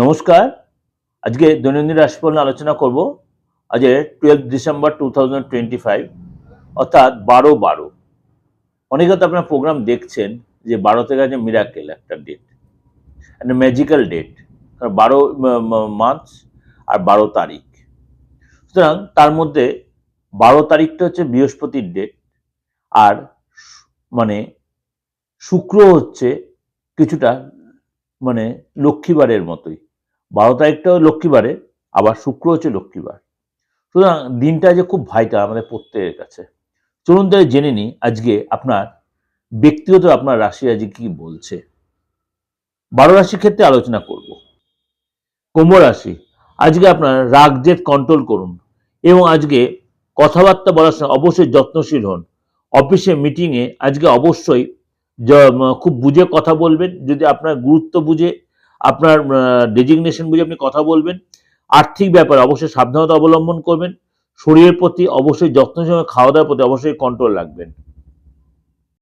নমস্কার। আজকে দৈনন্দিন রাশিফল নিয়ে আলোচনা করব। আজ 12 ডিসেম্বর 2025 অর্থাৎ 12/12। অনেকে তো আপনার প্রোগ্রাম দেখছেন যে 12 থেকে আছে মিরাকেল একটা ডেট, একটা ম্যাজিক্যাল ডেট। 12 মার্চ আর 12 তারিখ। সুতরাং তার মধ্যে 12 তারিখটা হচ্ছে বৃহস্পতির ডেট, আর মানে শুক্র হচ্ছে কিছুটা মানে লক্ষ্মীবারের মতোই। 12 তারিখটাও লক্ষ্মীবারে, আবার শুক্র হচ্ছে লক্ষ্মীবার। সুতরাং দিনটা যে খুব ভাইটাল আমাদের প্রত্যেকের কাছে। চলুন তাই জেনে নিই আজকে আপনার ব্যক্তিগত আপনার রাশি আজকে কি বলছে। 12 রাশির ক্ষেত্রে আলোচনা করব। কুম্ভ রাশি, আজকে আপনার রাগ জেদ কন্ট্রোল করুন এবং আজকে কথাবার্তা বলার সময় অবশ্যই যত্নশীল হন। অফিসে মিটিংয়ে আজকে অবশ্যই খুব বুঝে কথা বলবেন। যদি আপনার গুরুত্ব বুঝে, আপনার ডেজিগনেশন বুঝে আপনি কথা বলবেন। আর্থিক ব্যাপারে অবশ্যই সাবধানতা অবলম্বন করবেন। শরীরের প্রতি অবশ্যই যত্নশীল, খাওয়া দাওয়ার প্রতি অবশ্যই কন্ট্রোল রাখবেন।